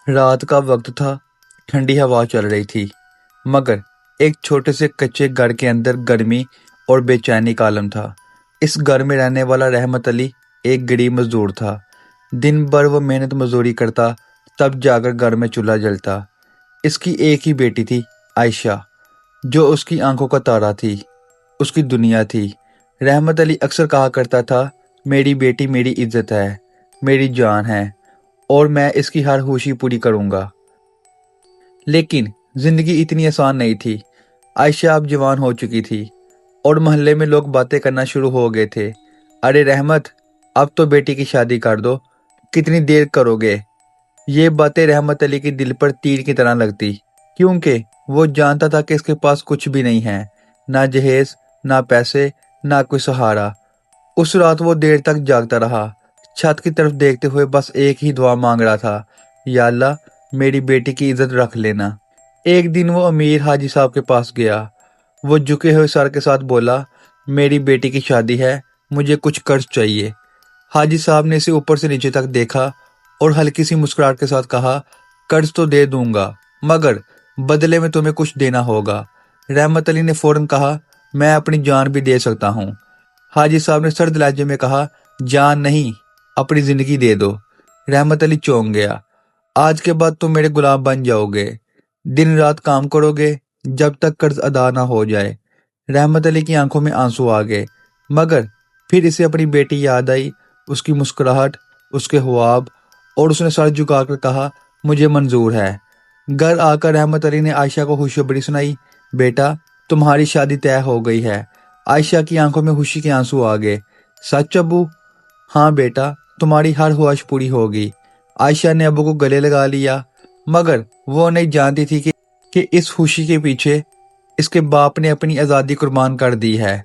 रात का वक्त था। ठंडी हवा चल रही थी, मगर एक छोटे से कच्चे घर के अंदर गर्मी और बेचैनी का आलम था। इस घर में रहने वाला रहमत अली एक गरीब मजदूर था। दिन भर वो मेहनत मजदूरी करता, तब जाकर घर में चूल्हा जलता। इसकी एक ही बेटी थी, आयशा, जो उसकी आंखों का तारा थी, उसकी दुनिया थी। रहमत अली अक्सर कहा करता था, मेरी बेटी मेरी इज्जत है, मेरी जान है, और मैं इसकी हर खुशी पूरी करूंगा। लेकिन जिंदगी इतनी आसान नहीं थी। आयशा अब जवान हो चुकी थी और मोहल्ले में लोग बातें करना शुरू हो गए थे। अरे रहमत, अब तो बेटी की शादी कर दो, कितनी देर करोगे? ये बातें रहमत अली के दिल पर तीर की तरह लगती, क्योंकि वो जानता था कि इसके पास कुछ भी नहीं है, ना जहेज, ना पैसे, ना कोई सहारा। उस रात वो देर तक जागता रहा, छत की तरफ देखते हुए बस एक ही दुआ मांग रहा था, या अल्लाह, मेरी बेटी की इज्जत रख लेना। एक दिन वो अमीर हाजी साहब के पास गया। वो झुके हुए सर के साथ बोला, मेरी बेटी की शादी है, मुझे कुछ कर्ज चाहिए। हाजी साहब ने इसे ऊपर से नीचे तक देखा और हल्की सी मुस्कुराहट के साथ कहा, कर्ज तो दे दूंगा, मगर बदले में तुम्हें कुछ देना होगा। रहमत अली ने फौरन कहा, मैं अपनी जान भी दे सकता हूँ। हाजी साहब ने सर्द लहजे में कहा, जान नहीं, अपनी जिंदगी दे दो। रहमत अली चौंक गया। आज के बाद तुम मेरे गुलाम बन जाओगे, दिन रात काम करोगे, जब तक कर्ज अदा ना हो जाए। रहमत अली की आंखों में आंसू आ गए, मगर फिर इसे अपनी बेटी याद आई, उसकी मुस्कुराहट, उसके ख्वाब, और उसने सर झुकाकर कहा, मुझे मंजूर है। घर आकर रहमत अली ने आयशा को खुशखबरी सुनाई, बेटा, तुम्हारी शादी तय हो गई है। आयशा की आंखों में खुशी के आंसू आ गए। सच अब्बू? हाँ बेटा, तुम्हारी हर ख्वाहिश पूरी होगी। आयशा ने अब्बू को गले लगा लिया, मगर वो नहीं जानती थी कि इस खुशी के पीछे इसके बाप ने अपनी आज़ादी कुर्बान कर दी है।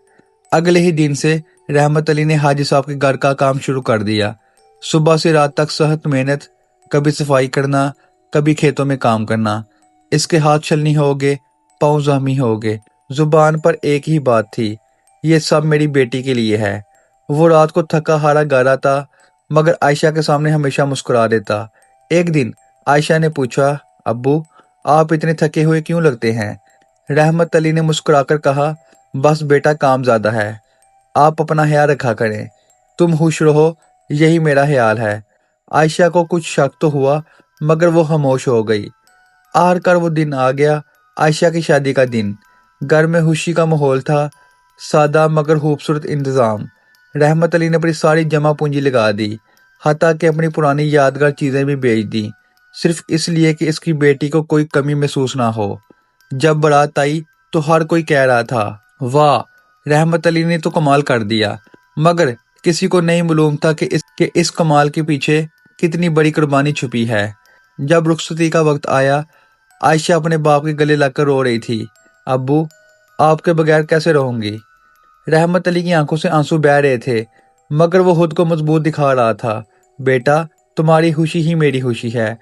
अगले ही दिन से रहमत अली ने हाजी साहब के घर का काम शुरू कर दिया। सुबह से रात तक सख्त मेहनत, कभी सफाई करना, कभी खेतों में काम करना। इसके हाथ छलनी हो गए, पाँव जख्मी हो गए, जुबान पर एक ही बात थी, ये सब मेरी बेटी के लिए है। वो रात को थका हारा गा रहा था, मगर आयशा के सामने हमेशा मुस्कुरा देता। एक दिन आयशा ने पूछा, अब्बू, आप इतने थके हुए क्यों लगते हैं? रहमत अली ने मुस्कुराकर कहा, बस बेटा, काम ज्यादा है, आप अपना ख्याल रखा करें, तुम खुश रहो, यही मेरा ख्याल है। आयशा को कुछ शक तो हुआ, मगर वो खामोश हो गई। आखिरकार वो दिन आ गया, आयशा की शादी का दिन। घर में खुशी का माहौल था, सादा मगर खूबसूरत इंतजाम। रहमत अली ने अपनी सारी जमा पूंजी लगा दी, हत्ता कि अपनी पुरानी यादगार चीजें भी बेच दी, सिर्फ इसलिए कि इसकी बेटी को कोई कमी महसूस ना हो। जब बारात आई तो हर कोई कह रहा था, वाह, रहमत अली ने तो कमाल कर दिया, मगर किसी को नहीं मालूम था कि इस कमाल के पीछे कितनी बड़ी कुर्बानी छुपी है। जब रुखसती का वक्त आया, आयशा अपने बाप के गले लगकर रो रही थी, अब्बू, आपके बगैर कैसे रहूंगी? रहमत अली की आंखों से आंसू बह रहे थे, मगर वो खुद को मजबूत दिखा रहा था। बेटा, तुम्हारी खुशी ही मेरी खुशी है,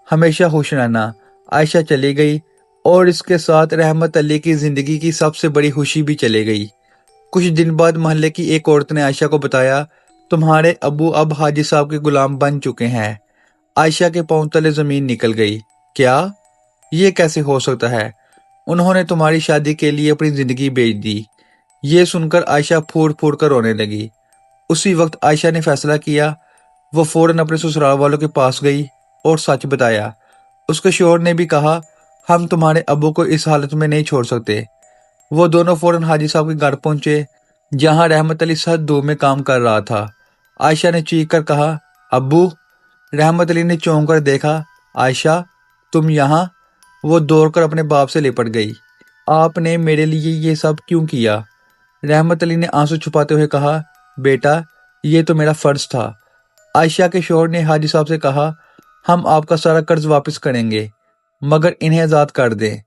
हमेशा खुश रहना। आयशा चली गई और इसके साथ रहमत अली की जिंदगी की सबसे बड़ी खुशी भी चली गई। कुछ दिन बाद मोहल्ले की एक औरत ने आयशा को बताया, तुम्हारे अब्बू अब हाजी साहब के गुलाम बन चुके हैं। आयशा के पांव तले जमीन निकल गई। क्या? ये कैसे हो सकता है? उन्होंने तुम्हारी शादी के लिए अपनी जिंदगी बेच दी। ये सुनकर आयशा फूट फूट कर रोने लगी। उसी वक्त आयशा ने फैसला किया। वो फौरन अपने ससुराल वालों के पास गई और सच बताया। उसके शोहर ने भी कहा, हम तुम्हारे अब्बू को इस हालत में नहीं छोड़ सकते। वो दोनों फौरन हाजी साहब के घर पहुंचे, जहां रहमत अली सख्त धूप में काम कर रहा था। आयशा ने चीख कर कहा, अब्बू। रहमत अली ने चौंक कर देखा, आयशा, तुम यहाँ? वो दौड़कर अपने बाप से लिपट गई। आपने मेरे लिए ये सब क्यों किया? रहमत अली ने आंसू छुपाते हुए कहा, बेटा, ये तो मेरा फर्ज था। आयशा के शौहर ने हाजी साहब से कहा, हम आपका सारा कर्ज वापस करेंगे, मगर इन्हें आजाद कर दें।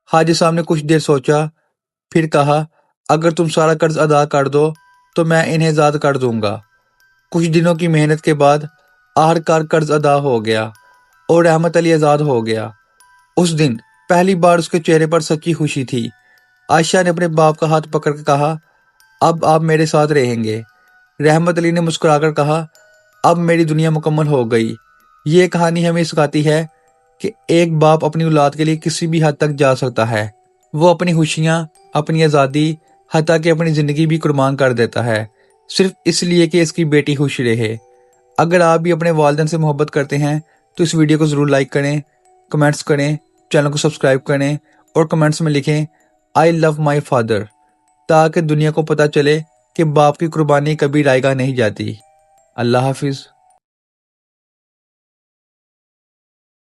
हाजी साहब ने कुछ देर सोचा, फिर कहा, अगर तुम सारा कर्ज अदा कर दो तो मैं इन्हें आजाद कर दूंगा। कुछ दिनों की मेहनत के बाद आखिरकार कर्ज अदा हो गया और रहमत अली आजाद हो गया। उस दिन पहली बार उसके चेहरे पर सच्ची खुशी थी। आयशा ने अपने बाप का हाथ पकड़कर कहा, अब आप मेरे साथ रहेंगे। रहमत अली ने मुस्कुराकर कहा, अब मेरी दुनिया मुकम्मल हो गई। ये कहानी हमें सिखाती है کہ ایک باپ اپنی اولاد کے لیے کسی بھی حد تک جا سکتا ہے۔ وہ اپنی خوشیاں، اپنی آزادی، حتیٰ کہ اپنی زندگی بھی قربان کر دیتا ہے، صرف اس لیے کہ اس کی بیٹی خوش رہے۔ اگر آپ بھی اپنے والدین سے محبت کرتے ہیں تو اس ویڈیو کو ضرور لائک کریں، کمنٹس کریں، چینل کو سبسکرائب کریں اور کمنٹس میں لکھیں آئی لو مائی فادر، تاکہ دنیا کو پتہ چلے کہ باپ کی قربانی کبھی رائیگاں نہیں جاتی۔ اللہ حافظ۔